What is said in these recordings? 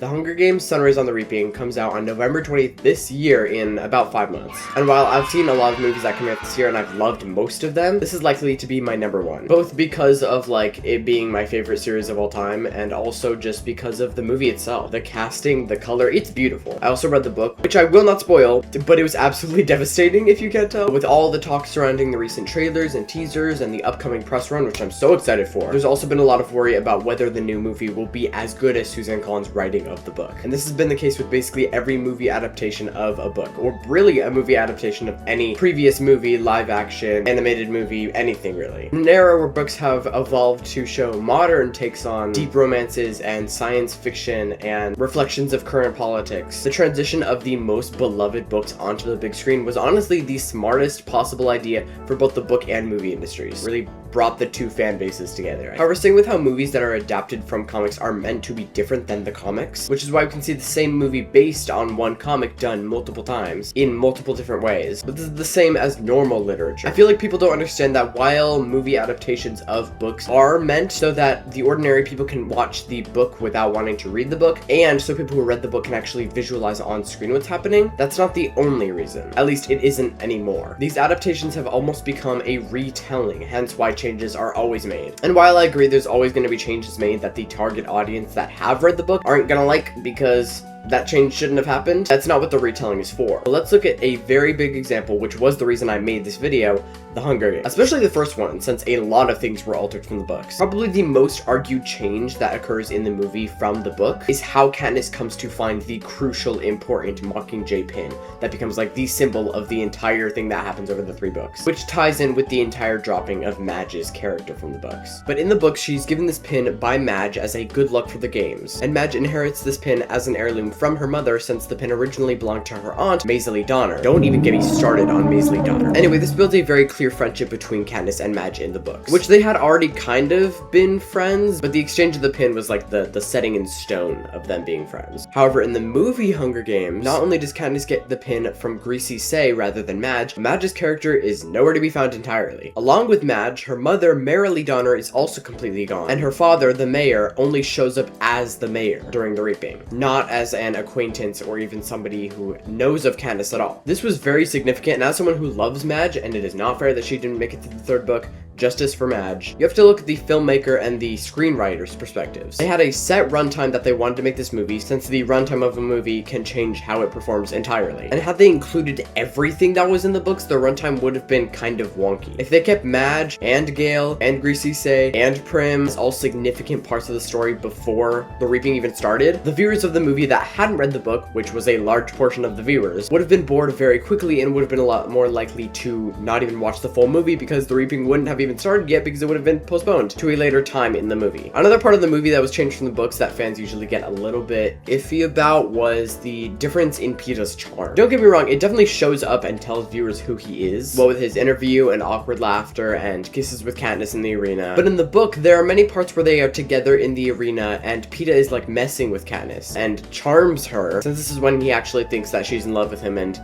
The Hunger Games: Sunrise on the Reaping comes out on November 20th this year in about 5 months. And while I've seen a lot of movies that come out this year and I've loved most of them, this is likely to be my number one. Both because of like it being my favorite series of all time and also just because of the movie itself. The casting, the color, it's beautiful. I also read the book, which I will not spoil, but it was absolutely devastating if you can't tell. With all the talk surrounding the recent trailers and teasers and the upcoming press run, which I'm so excited for, there's also been a lot of worry about whether the new movie will be as good as Suzanne Collins' writing of the book. And this has been the case with basically every movie adaptation of a book, or really a movie adaptation of any previous movie, live action, animated movie, anything really. In an era where books have evolved to show modern takes on deep romances and science fiction and reflections of current politics, the transition of the most beloved books onto the big screen was honestly the smartest possible idea for both the book and movie industries. Really brought the two fan bases together. However, staying with how movies that are adapted from comics are meant to be different than the comics, which is why we can see the same movie based on one comic done multiple times in multiple different ways, but this is the same as normal literature. I feel like people don't understand that while movie adaptations of books are meant so that the ordinary people can watch the book without wanting to read the book, and so people who read the book can actually visualize on screen what's happening, that's not the only reason. At least it isn't anymore. These adaptations have almost become a retelling, hence why changes are always made. And while I agree there's always going to be changes made that the target audience that have read the book aren't gonna like because that change shouldn't have happened, that's not what the retelling is for. But let's look at a very big example, which was the reason I made this video, The Hunger Games. Especially the first one, since a lot of things were altered from the books. Probably the most argued change that occurs in the movie from the book is how Katniss comes to find the crucial, important Mockingjay pin that becomes like the symbol of the entire thing that happens over the 3 books, which ties in with the entire dropping of Madge's character from the books. But in the book, she's given this pin by Madge as a good luck for the games, and Madge inherits this pin as an heirloom from her mother since the pin originally belonged to her aunt, Maisie Donner. Don't even get me started on Maisie Donner. Anyway, this builds a very clear friendship between Katniss and Madge in the books, which they had already kind of been friends, but the exchange of the pin was like the setting in stone of them being friends. However, in the movie Hunger Games, not only does Katniss get the pin from Greasy Say rather than Madge, Madge's character is nowhere to be found entirely. Along with Madge, her mother, Merrily Donner, is also completely gone, and her father, the mayor, only shows up as the mayor during the Reaping, not as an acquaintance or even somebody who knows of Katniss at all. This was very significant, and as someone who loves Madge, and it is not fair that she didn't make it to the 3rd book, justice for Madge, you have to look at the filmmaker and the screenwriter's perspectives. They had a set runtime that they wanted to make this movie, since the runtime of a movie can change how it performs entirely. And had they included everything that was in the books, the runtime would have been kind of wonky. If they kept Madge and Gale and Greasy Say and Prim as all significant parts of the story before the Reaping even started, the viewers of the movie that hadn't read the book, which was a large portion of the viewers, would have been bored very quickly and would have been a lot more likely to not even watch the full movie because the Reaping wouldn't have even started yet because it would have been postponed to a later time in the movie. Another part of the movie that was changed from the books that fans usually get a little bit iffy about was the difference in Peeta's charm. Don't get me wrong, it definitely shows up and tells viewers who he is, what with his interview and awkward laughter and kisses with Katniss in the arena. But in the book, there are many parts where they are together in the arena and Peeta is like messing with Katniss and charms her, since this is when he actually thinks that she's in love with him and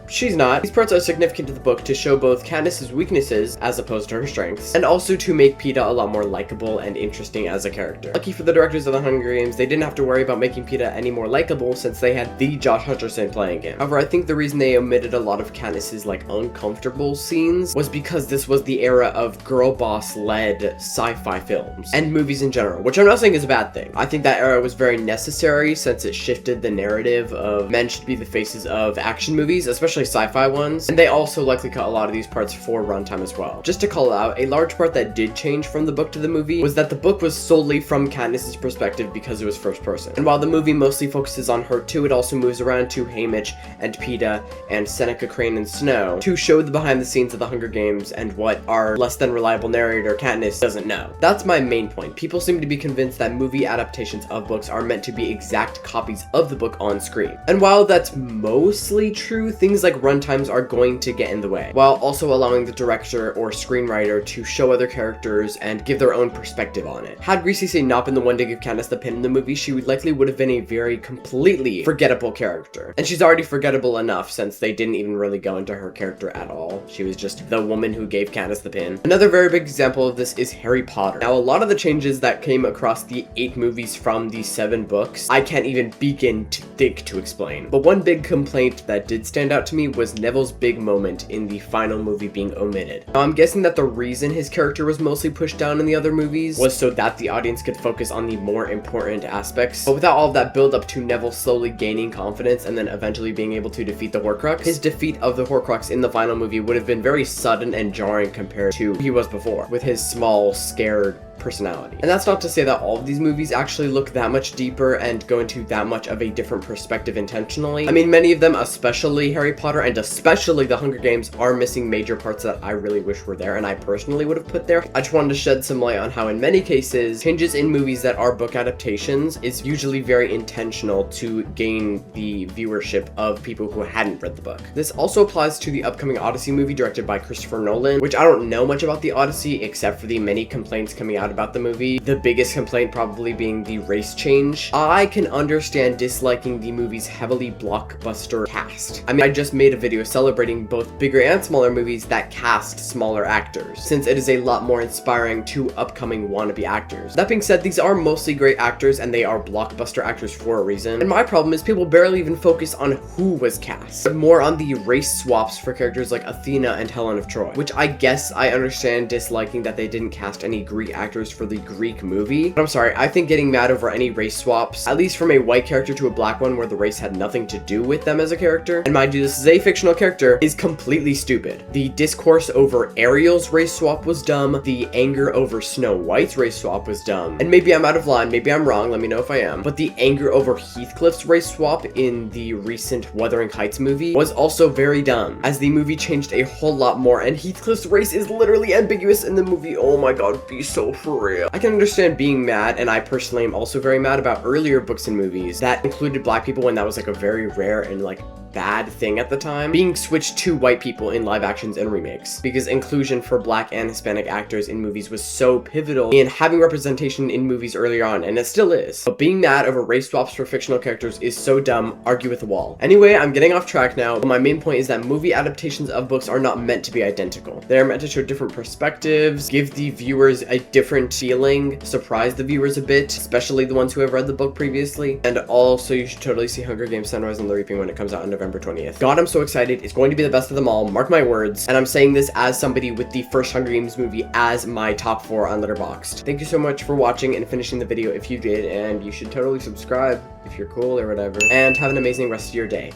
she's not. These parts are significant to the book to show both Katniss's weaknesses as opposed to her strengths, and also to make Peeta a lot more likable and interesting as a character. Lucky for the directors of the Hunger Games, they didn't have to worry about making Peeta any more likable since they had the Josh Hutcherson playing him. However, I think the reason they omitted a lot of Katniss's like uncomfortable scenes was because this was the era of girl boss led sci-fi films and movies in general, which I'm not saying is a bad thing. I think that era was very necessary since it shifted the narrative of men should be the faces of action movies, especially sci-fi ones, and they also likely cut a lot of these parts for runtime as well. Just to call out, a large part that did change from the book to the movie was that the book was solely from Katniss's perspective because it was first person. And while the movie mostly focuses on her too, it also moves around to Haymitch and Peeta and Seneca Crane and Snow to show the behind the scenes of the Hunger Games and what our less than reliable narrator Katniss doesn't know. That's my main point. People seem to be convinced that movie adaptations of books are meant to be exact copies of the book on screen. And while that's mostly true, things like runtimes are going to get in the way, while also allowing the director or screenwriter to show other characters and give their own perspective on it. Had Greasy not been the one to give Candace the pin in the movie, she would have been a very completely forgettable character. And she's already forgettable enough since they didn't even really go into her character at all. She was just the woman who gave Candace the pin. Another very big example of this is Harry Potter. Now, a lot of the changes that came across the 8 movies from the 7 books, I can't even begin to think to explain. But one big complaint that did stand out to me was Neville's big moment in the final movie being omitted. Now, I'm guessing that the reason his character was mostly pushed down in the other movies was so that the audience could focus on the more important aspects. But without all of that build up to Neville slowly gaining confidence and then eventually being able to defeat the Horcrux, his defeat of the Horcrux in the final movie would have been very sudden and jarring compared to who he was before, with his small, scared personality. And that's not to say that all of these movies actually look that much deeper and go into that much of a different perspective intentionally. I mean, many of them, especially Harry Potter and especially The Hunger Games, are missing major parts that I really wish were there and I personally would have put there. I just wanted to shed some light on how in many cases, changes in movies that are book adaptations is usually very intentional to gain the viewership of people who hadn't read the book. This also applies to the upcoming Odyssey movie directed by Christopher Nolan, which I don't know much about the Odyssey except for the many complaints coming out about the movie. The biggest complaint probably being the race change. I can understand disliking the movie's heavily blockbuster cast. I mean, I just made a video celebrating both bigger and smaller movies that cast smaller actors, since it is a lot more inspiring to upcoming wannabe actors. That being said, these are mostly great actors and they are blockbuster actors for a reason. And my problem is people barely even focus on who was cast, but more on the race swaps for characters like Athena and Helen of Troy, which I guess I understand disliking that they didn't cast any Greek actors for the Greek movie. But I'm sorry, I think getting mad over any race swaps, at least from a white character to a black one where the race had nothing to do with them as a character, and mind you, this is a fictional character, is completely stupid. The discourse over Ariel's race swap was dumb. The anger over Snow White's race swap was dumb. And maybe I'm out of line, maybe I'm wrong, let me know if I am. But the anger over Heathcliff's race swap in the recent Wuthering Heights movie was also very dumb, as the movie changed a whole lot more, and Heathcliff's race is literally ambiguous in the movie. Oh my god, be so for real. I can understand being mad, and I personally am also very mad about earlier books and movies that included black people when that was like a very rare and like bad thing at the time, being switched to white people in live actions and remakes, because inclusion for black and Hispanic actors in movies was so pivotal in having representation in movies earlier on, and it still is. But being mad over race swaps for fictional characters is so dumb, argue with the wall. Anyway, I'm getting off track now, but my main point is that movie adaptations of books are not meant to be identical. They're meant to show different perspectives, give the viewers a different feeling, surprise the viewers a bit, especially the ones who have read the book previously, and also you should totally see Hunger Games: Sunrise on the Reaping when it comes out on November 20th. God, I'm so excited. It's going to be the best of them all. Mark my words. And I'm saying this as somebody with the first Hunger Games movie as my top 4 on Letterboxd. Thank you so much for watching and finishing the video if you did, and you should totally subscribe if you're cool or whatever. And have an amazing rest of your day.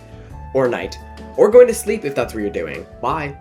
Or night. Or going to sleep if that's what you're doing. Bye.